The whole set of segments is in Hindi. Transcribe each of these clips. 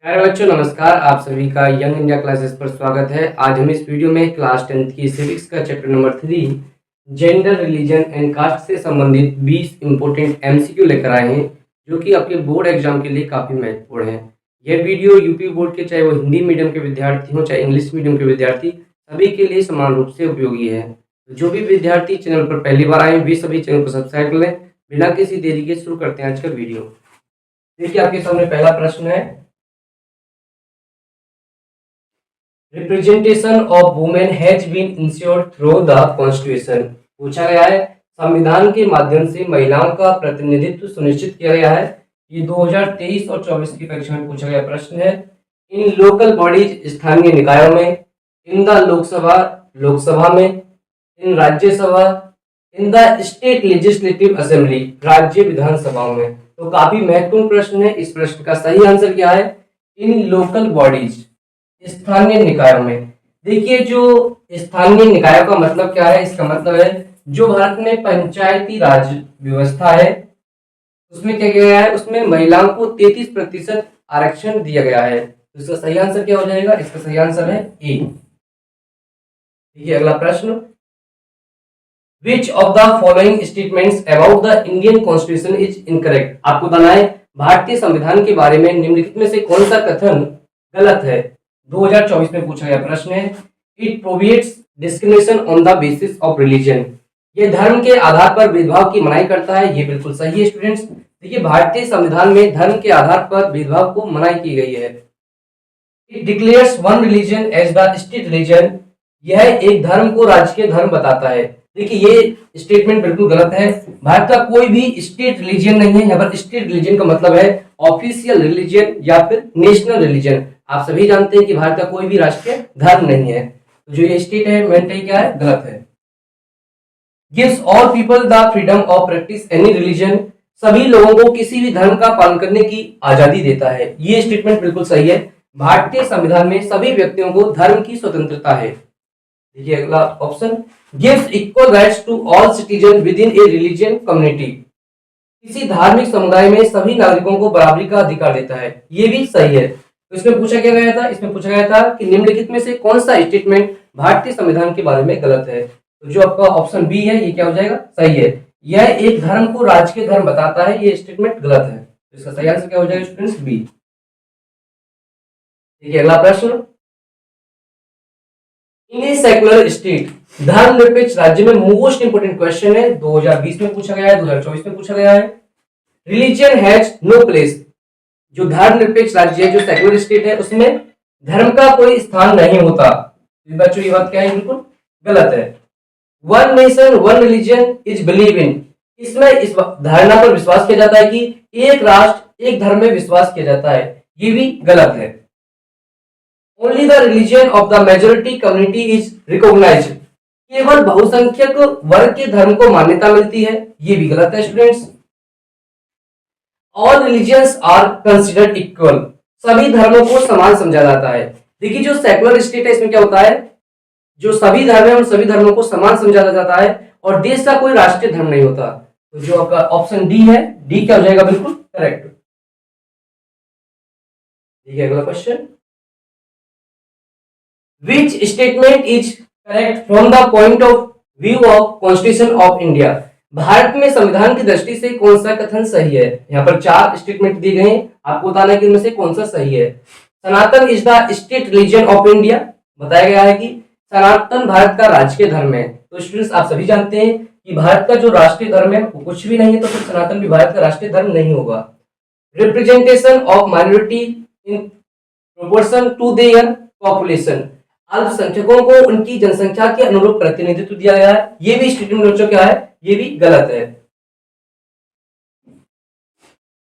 प्यारे बच्चों नमस्कार। आप सभी का यंग इंडिया क्लासेस पर स्वागत है। आज हम इस वीडियो में क्लास 10th की सिविक्स का chapter number 3 gender religion and caste से संबंधित 20 इंपॉर्टेंट एमसीक्यू लेकर आए हैं, जो कि आपके बोर्ड एग्जाम के लिए काफ़ी महत्वपूर्ण है। यह वीडियो यूपी बोर्ड के, चाहे वो हिंदी मीडियम के विद्यार्थी हों चाहे इंग्लिश मीडियम के विद्यार्थी, सभी के लिए समान रूप से उपयोगी है। तो जो भी विद्यार्थी चैनल पर पहली बार आए वे सभी चैनल को सब्सक्राइब कर लें। बिना किसी देरी के शुरू करते हैं आज का वीडियो। देखिए आपके सामने पहला प्रश्न है, representation of women has been ensured through the constitution. पूछा गया है संविधान के माध्यम से महिलाओं का प्रतिनिधित्व सुनिश्चित किया गया है। ये 2023 और 24 की परीक्षा में पूछा गया प्रश्न है। इन लोकल बॉडीज स्थानीय निकायों में, इन द लोकसभा लोकसभा में, in Rajya Sabha, in the state legislative assembly राज्य विधानसभाओं में। तो काफी महत्वपूर्ण प्रश्न है। इस प्रश्न का सही आंसर क्या है? इन लोकल बॉडीज स्थानीय निकायों में। देखिए जो स्थानीय निकायों का मतलब क्या है? इसका मतलब है जो भारत में पंचायती राज व्यवस्था है उसमें क्या किया गया है, उसमें महिलाओं को 33% आरक्षण दिया गया है। तो इसका सही आंसर क्या हो जाएगा? इसका सही आंसर है ए। देखिए अगला प्रश्न, विच of the following statements about the Indian constitution is incorrect. आपको बताना है भारतीय संविधान के बारे में निम्नलिखित में से कौन सा कथन गलत है। 2024 में पूछा गया प्रश्न है। It prohibits discrimination on the basis of religion. ये धर्म के आधार पर भेदभाव की मनाही करता है। ये बिल्कुल सही है स्टूडेंट्स। देखिए भारतीय संविधान में धर्म के आधार पर भेदभाव को मनाही की गई है। It declares one religion as the state religion. यह एक धर्म को राजकीय धर्म बताता है। देखिए ये स्टेटमेंट बिल्कुल गलत है। भारत का कोई भी स्टेट रिलीजन नहीं है। यहाँ पर स्टेट रिलीजन का मतलब है ऑफिशियल रिलीजन या फिर नेशनल रिलीजन। आप सभी जानते हैं कि भारत का कोई भी राष्ट्रीय धर्म नहीं है। तो जो ये स्टेट है मेंटली क्या है? गलत है। Gives all people the freedom of practice any religion. सभी लोगों को किसी भी धर्म का पालन करने की आजादी देता है। ये स्टेटमेंट बिल्कुल सही है। भारतीय संविधान में सभी व्यक्तियों को धर्म की स्वतंत्रता है। देखिए अगला option, gives equal rights to all citizen within a religion community. किसी धार्मिक समुदाय में सभी नागरिकों को बराबरी का अधिकार देता है। ये भी सही है। तो इसमें पूछा क्या गया था? इसमें पूछा गया था कि निम्नलिखित में से कौन सा स्टेटमेंट भारतीय संविधान के बारे में गलत है। तो जो आपका ऑप्शन बी है ये क्या हो जाएगा? सही है। यह एक धर्म को राजकीय धर्म बताता है। ये स्टेटमेंट गलत है। तो इसका सही आंसर क्या हो जाएगा स्टूडेंट्स? बी। देखिए अगला प्रश्न, इन ए सेक्युलर स्टेट, धर्मनिरपेक्ष राज्य में मोस्ट इंपोर्टेंट क्वेश्चन है। 2020 में पूछा गया है, 2024 में पूछा गया है। Religion has no place. जो धर्मनिरपेक्ष राज्य है, जो सेक्युलर स्टेट है, उसमें धर्म का कोई स्थान नहीं होता। बच्चों ये बात क्या है? बिल्कुल गलत है। One nation one religion is believe in. इसमें इस धारणा पर विश्वास किया जाता है कि एक राष्ट्र एक धर्म में विश्वास किया जाता है। ये भी गलत है। Only the religion of the majority community is recognised. केवल बहुसंख्यक वर्ग के धर्म को मान्यता मिलती है। ये भी गलत है students. All religions are considered equal. सभी धर्मों को समान समझा जाता है। देखिए जो सेक्युलर स्टेट है इसमें क्या होता है, जो सभी धर्म है उन सभी धर्मों को समान समझा जाता है और देश का कोई राष्ट्रीय धर्म नहीं होता। तो जो आपका ऑप्शन डी है, डी क्या हो जाएगा? बिल्कुल करेक्ट। देखिए अगला question, Which statement is correct from the point of view of Constitution of India? Bharat में संविधान की दृष्टि से कौन सा कथन सही है? यहाँ पर 4 स्टेटमेंट दिए गए हैं, आपको बताना है कि इनमें से कौन सा सही है। Sanatan is the state religion of India. बताया गया है कि सनातन भारत का राजकीय धर्म है। तो स्टूडेंट्स आप सभी जानते हैं कि भारत का जो राष्ट्रीय धर्म है वो कुछ भी नहीं है, तो फिर सनातन भी भारत का राष्ट्रीय धर्म नहीं होगा। Representation of minority in proportion to their population. अल्पसंख्यकों को उनकी जनसंख्या के अनुरूप प्रतिनिधित्व दिया गया है। ये भी स्टेटमेंट बच्चों क्या है? ये भी गलत है।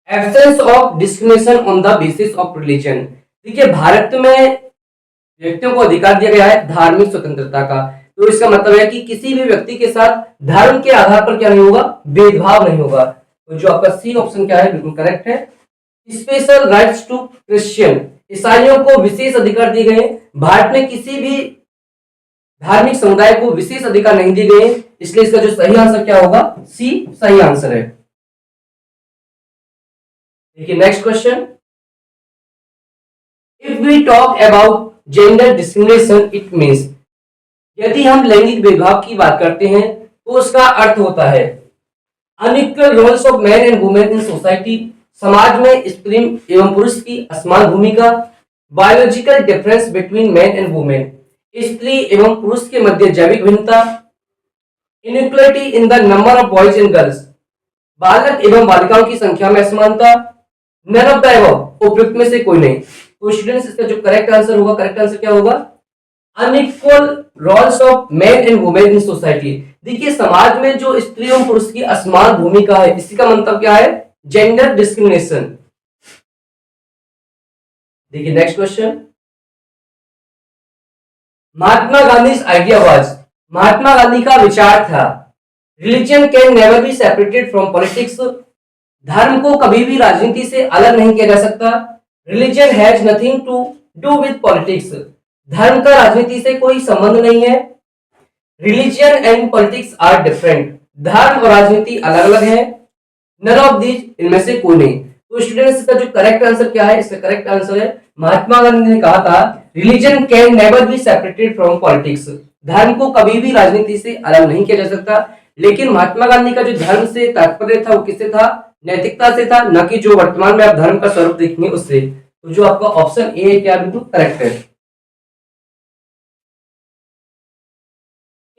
Absence of discrimination on the basis of religion. देखिए भारत में व्यक्तियों को अधिकार दिया गया है धार्मिक स्वतंत्रता का। तो इसका मतलब है कि किसी भी व्यक्ति के साथ धर्म के आधार पर क्या नहीं होगा? भेदभाव नहीं होगा। तो जो आपका सी ऑप्शन क्या है? बिल्कुल करेक्ट है। Special rights to Christian. ईसाइयों को विशेष अधिकार दिए गए। भारत में किसी भी धार्मिक समुदाय को विशेष अधिकार नहीं दिए गए, इसलिए इसका जो सही आंसर क्या होगा? सी सही आंसर है। देखिए next question, if we talk about gender discrimination it means, यदि हम लैंगिक भेदभाव की बात करते हैं तो उसका अर्थ होता है unequal roles of man and women in society, समाज में स्त्री एवं पुरुष की असमान भूमिका, biological difference between man and women, स्त्री एवं पुरुष के मध्य जैविक भिन्नता, inequality in the number of boys and girls, बालक एवं बालिकाओं की संख्या में असमानता, नन ऑफ द अबव, उपयुक्त में से कोई नहीं। तो स्टूडेंट्स इसका जो करेक्ट आंसर होगा, करेक्ट आंसर क्या होगा? Unequal roles of man and women in society. देखिए समाज में जो स्त्री और पुरुष की असमान भूमिका है, इसी का मतलब क्या है? Gender discrimination. देखिए next question, Mahatma Gandhi idea was, Mahatma Gandhi का विचार था religion can never be separated from politics, धर्म को कभी भी राजनीति से अलग नहीं किया जा सकता। Religion has nothing to do with politics, धर्म का राजनीति से कोई संबंध नहीं है। Religion and politics are different, धर्म और राजनीति अलग अलग है। नन ऑफ दीज, इनमें से कोई नहीं। तो स्टूडेंट्स इसका जो करेक्ट आंसर क्या है? इसका करेक्ट आंसर है महात्मा गांधी ने कहा था religion can never be separated from politics, धर्म को कभी भी राजनीति से अलग नहीं किया जा सकता। लेकिन महात्मा गांधी का जो धर्म से तात्पर्य था वो किससे था? नैतिकता से था, न कि जो वर्तमान में आप धर्म का स्वरूप देखेंगे उससे। तो जो आपका ऑप्शन ए है क्या बिल्कुल करेक्ट है।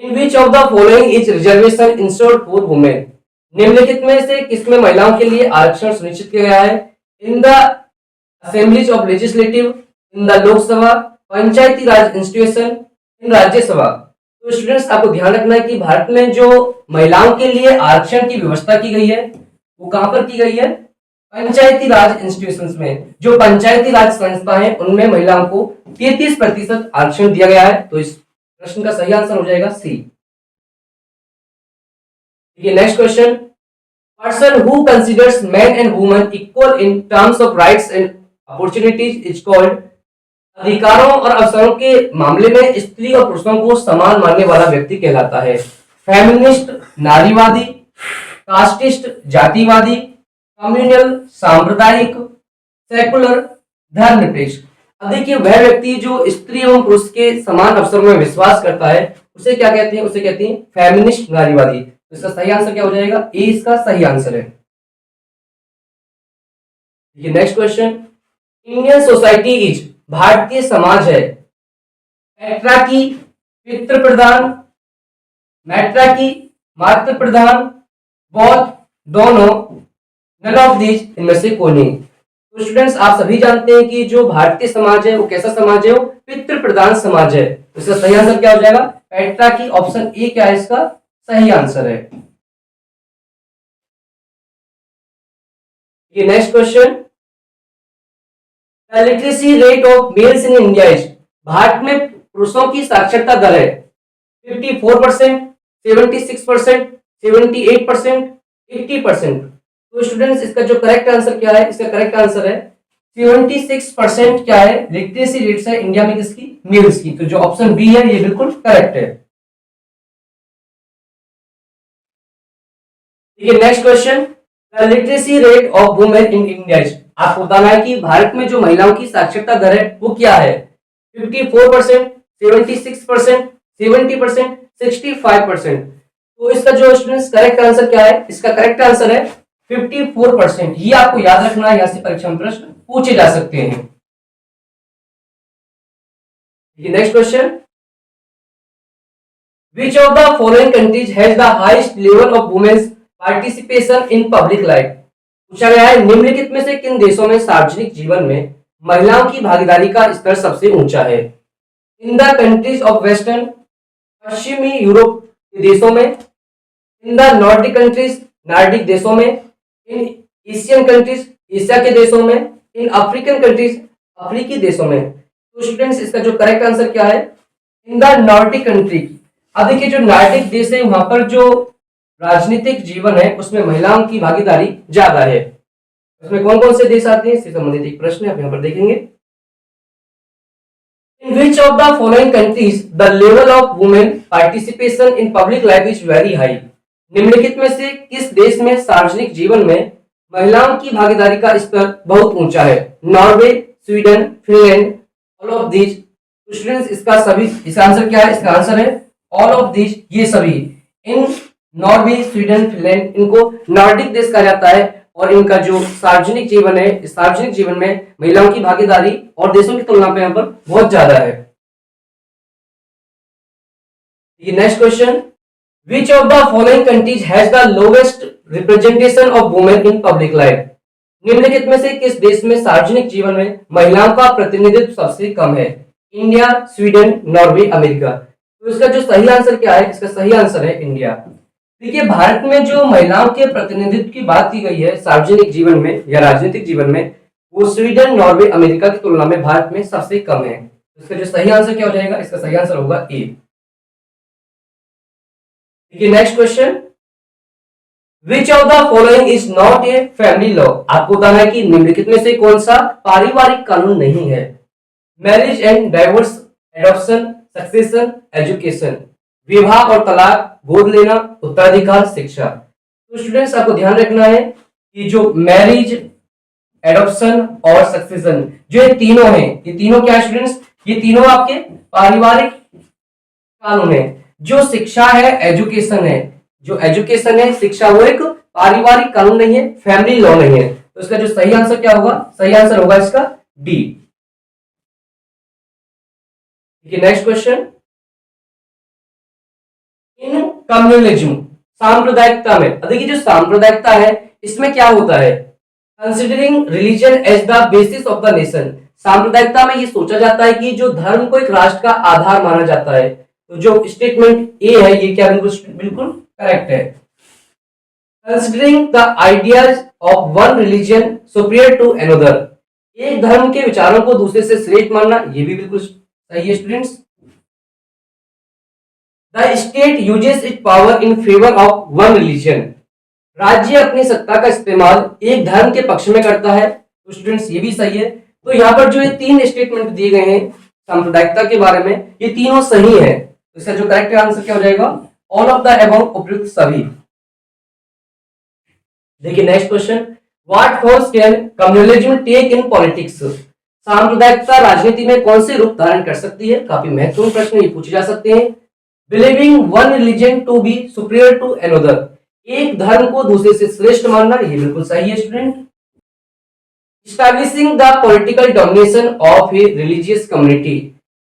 In which of the following is reservation insured for women, निम्नलिखित में से किसमें महिलाओं के लिए आरक्षण सुनिश्चित किया गया है? In the assemblies of legislative, in the Lok Sabha, panchayati raj institution, in Rajya Sabha. तो स्टूडेंट्स आपको ध्यान रखना है कि भारत में जो महिलाओं के लिए आरक्षण की व्यवस्था की गई है वो कहां पर की गई है? पंचायती राज इंस्टीट्यूशंस में। जो पंचायती राज संस्था है उनमें महिलाओं को 33% आरक्षण दिया गया है। तो इस प्रश्न का सही आंसर हो जाएगा C. Next question, person who considers man and woman equal in terms of rights and opportunities is called, अधिकारों और अवसरों के मामले में स्त्री और पुरुषों को समान मानने वाला व्यक्ति कहलाता है फेमिनिस्ट नारीवादी, कास्टिस्ट जातिवादी, कम्युनल सांप्रदायिक, सेकुलर धर्मनिरपेक्ष। अब देखिए वह व्यक्ति जो स्त्री एवं पुरुष के समान अवसरों में विश्वास करता है उसे क्या कहते हैं? उसे कहते हैं फेमिनिस्ट नारीवादी। तो इसका सही आंसर क्या हो जाएगा? ए इसका सही आंसर है। Next question, Indian society is, Bharatiya Samaj है पैट्रियार्की पितृ प्रधान, मैट्रियार्की मातृ प्रधान, बोथ दोनों, नन ऑफ दीज, इनमें से कोई नहीं। तो स्टूडेंट्स आप सभी जानते हैं कि जो भारतीय समाज है वो कैसा समाज है? वो पितृ प्रधान समाज है। तो इसका सही आंसर क्या हो जाएगा? पैट्रियार्की, ऑप्शन ए क्या है इसका सही आंसर है। ये next question, literacy rate of males in India is, Bharat में पुरुषों की साक्षरता दर है 54%, 76%, 78%, 80%। तो स्टूडेंट्स इसका जो करेक्ट आंसर क्या है? इसका करेक्ट आंसर है 76% क्या है? लिटरेसी रेट्स है इंडिया में किसकी? मेल्स की। तो जो ऑप्शन बी है ये बिल्कुल करेक्ट है। Next question, the literacy rate of women in India is, आपको बताना है कि भारत में जो महिलाओं की साक्षरता दर है वो क्या है? 54%, 76%, 70%, 65%। तो इसका जो स्टूडेंट्स करेक्ट आंसर क्या है? इसका करेक्ट आंसर है 54%। ये आपको याद रखना है, यहां से परीक्षा में प्रश्न पूछे जा सकते हैं। Next question, which of the following countries has the highest level of women's participation in public life, पूछा गया है निम्नलिखित में से किन देशों में सार्वजनिक जीवन में महिलाओं की भागीदारी का स्तर सबसे ऊंचा है? In the countries of western, पश्चिमी यूरोप के देशों में, in the Nordic countries, Nordic देशों में, इन एशियन कंट्रीज, एशिया के देशों में, इन अफ्रीकन कंट्रीज, अफ्रीकी देशों में। तो स्टूडेंट्स इसका जो करेक्ट आंसर क्या है? In the Nordic country. अब देखिए जो नॉर्डिक देश है वहां पर जो राजनीतिक जीवन है उसमें महिलाओं की भागीदारी ज्यादा है। उसमें कौन कौन से देश आते हैं इससे संबंधित एक प्रश्न आप यहाँ पर देखेंगे। In which of the following countries the level of women participation in public life is very high, निम्नलिखित में से किस देश में सार्वजनिक जीवन में महिलाओं की भागीदारी का स्तर बहुत ऊंचा है? Norway, Sweden, Finland, all of these. तो स्टूडेंट्स इसका आंसर क्या है? इसका आंसर है ऑल ऑफ दीज, ये सभी। इन नॉर्वे, स्वीडन, फिनलैंड, इनको नॉर्डिक देश कहा जाता है और इनका जो सार्वजनिक जीवन है, इस सार्वजनिक जीवन में महिलाओं की भागीदारी और देशों की तुलना में यहाँ पर बहुत ज्यादा है। Next question, which of the following countries has the lowest representation of women in public life? निम्नलिखित में से किस देश में सार्वजनिक जीवन में महिलाओं का प्रतिनिधित्व सबसे कम है? India, Sweden, Norway, America. तो इसका जो सही आंसर क्या है? इसका सही आंसर है इंडिया। देखिए, भारत में जो महिलाओं के प्रतिनिधित्व की बात की गई है सार्वजनिक जीवन में या राजनीतिक जीवन में, वो स्वीडन, नॉर्वे, अमेरिका की तुलना में भारत में सबसे कम है। इसका जो सही आंसर क्या हो जाएगा? इसका सही आंसर होगा ए। देखिए next question, which of the following is not a family law? आपको बताना है कि निम्नलिखित में से कौन सा पारिवारिक कानून नहीं है? Marriage and divorce, adoption, succession, education. विवाह और तलाक, गोद लेना, उत्तराधिकार, शिक्षा। तो स्टूडेंट्स आपको ध्यान रखना है कि जो मैरिज, एडॉप्शन और सक्सेशन, जो ये तीनों हैं, ये तीनों क्या स्टूडेंट्स? ये तीनों आपके पारिवारिक कानून है। जो शिक्षा है, एजुकेशन है, जो एजुकेशन है, शिक्षा, वो एक पारिवारिक कानून नहीं है, फैमिली लॉ नहीं है। तो इसका जो सही आंसर क्या होगा? सही आंसर होगा इसका डी। नेक्स्ट क्वेश्चन, इन कम्युनलिज्म, सांप्रदायिकता में, देखिए जो सांप्रदायिकता है इसमें क्या होता है? Considering religion as the basis of the nation. सांप्रदायिकता में ये सोचा जाता है कि जो धर्म को एक राष्ट्र का आधार माना जाता है। तो जो स्टेटमेंट ए है ये क्या बिल्कुल करेक्ट है। Considering the ideas of one religion superior to another, एक धर्म के विचारों को दूसरे से श्रेष्ठ मानना, ये भी बिल्कुल सही है students. The state uses it power in favour of one religion, राज्य अपनी सत्ता का इस्तेमाल एक धर्म के पक्ष में करता है। तो स्टूडेंट्स ये भी सही है। तो यहाँ पर जो ये तीन स्टेटमेंट दिए गए हैं सांप्रदायिकता के बारे में, ये तीनों सही है। तो इसका जो करेक्ट आंसर क्या हो जाएगा? ऑल ऑफ द अबव, उपयुक्त सभी। देखिए next question, what forms can communalism take in politics? सांप्रदायिकता राजनीति में कौन से रूप धारण कर सकती है? काफी महत्वपूर्ण प्रश्न ये पूछे जा सकते हैं। Believing one religion to be superior to another, एक धर्म को दूसरे से श्रेष्ठ मानना, ये बिल्कुल सही है student. Establishing the political domination of a religious community,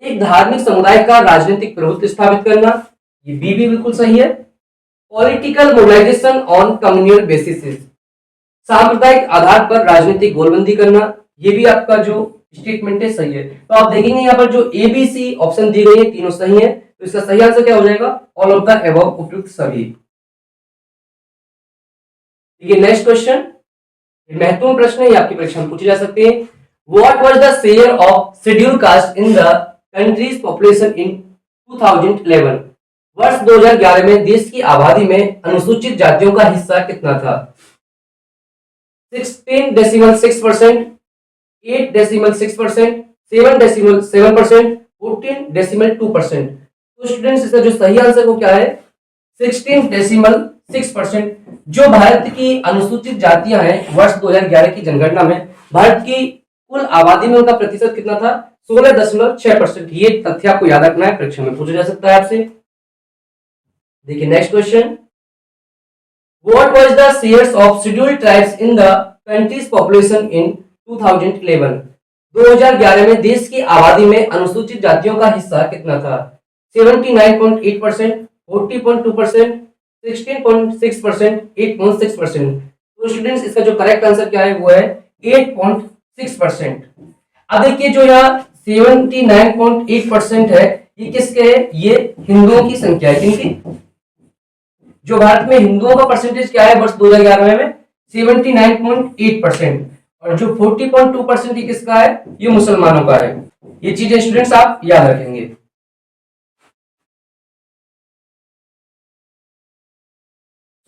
एक धार्मिक समुदाय का राजनीतिक प्रभुत्व स्थापित करना, ये बी भी बिल्कुल सही है। Political mobilisation on communal basis, सांप्रदायिक आधार पर राजनीतिक गोलबंदी करना, ये भी आपका जो स्टेटमेंट है सही है। तो आप देखेंगे यहाँ पर जो ए बी सी ऑप्शन दी गई है तीनों सही है। तो इसका सही आंसर क्या हो जाएगा? ऑल ऑफ द अबव, उपयुक्त सभी। ठीक है, नेक्स्ट क्वेश्चन, महत्वपूर्ण प्रश्न है, आपकी परीक्षा में पूछे जा सकते हैं। What was the share of schedule caste in the countries population in 2011? वर्ष 2011 में देश की आबादी में अनुसूचित जातियों का हिस्सा कितना था? 16.6%, 8.6%, 7.7%, 14.2%। तो स्टूडेंट्स इसका जो सही आंसर वो क्या है? 16.6%। जो भारत की अनुसूचित जातियां हैं वर्ष 2011 की जनगणना में भारत की कुल आबादी में उनका प्रतिशत कितना था? 16.6%। ये तथ्य आपको याद रखना है, परीक्षा में पूछा जा सकता है आपसे। देखिए next question, what was the shares of scheduled tribes in the countries population in 2011? 2011 में देश की आबादी में अनुसूचित जातियों का हिस्सा कितना था? 79.8%, 40.2%, 16.6%, 8.6%। तो स्टूडेंट्स इसका जो करेक्ट आंसर क्या है वो है 8.6%। अब देखिए जो यहाँ 79.8% है ये किसके है? ये हिंदुओं की संख्या है। किनकी? जो भारत में हिंदुओं का परसेंटेज क्या है वर्ष 2011 में? 79.8%। और जो 40.2% ये किसका है? ये मुसलमानों का है। ये चीजें स्टूडेंट्स आप याद रखेंगे।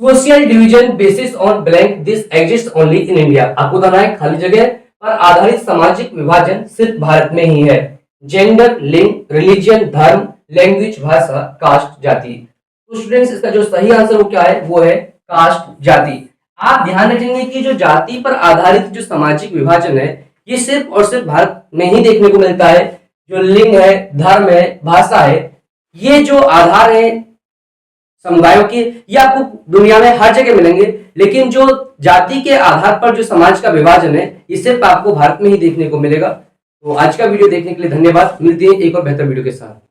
Social division basis on blank this exist only in India. आपको बताना है खाली जगह पर आधारित सामाजिक विभाजन सिर्फ भारत में ही है। जेंडर, लिंग, रिलीजन, धर्म, लैंग्वेज, भाषा, कास्ट, जाति। तो स्टूडेंट्स इसका जो सही आंसर वो क्या है? वो है कास्ट, जाति। आप ध्यान रखेंगे कि जो जाति पर आधारित जो सामाजिक विभाजन है ये सिर्फ और सिर्फ भारत में ही देखने को मिलता है। जो लिंग है, धर्म है, भाषा है, ये जो आधार है समुदायों के, ये आपको दुनिया में हर जगह मिलेंगे, लेकिन जो जाति के आधार पर जो समाज का विभाजन है, ये सिर्फ आपको भारत में ही देखने को मिलेगा। तो आज का वीडियो देखने के लिए धन्यवाद। मिलते हैं एक और बेहतर वीडियो के साथ।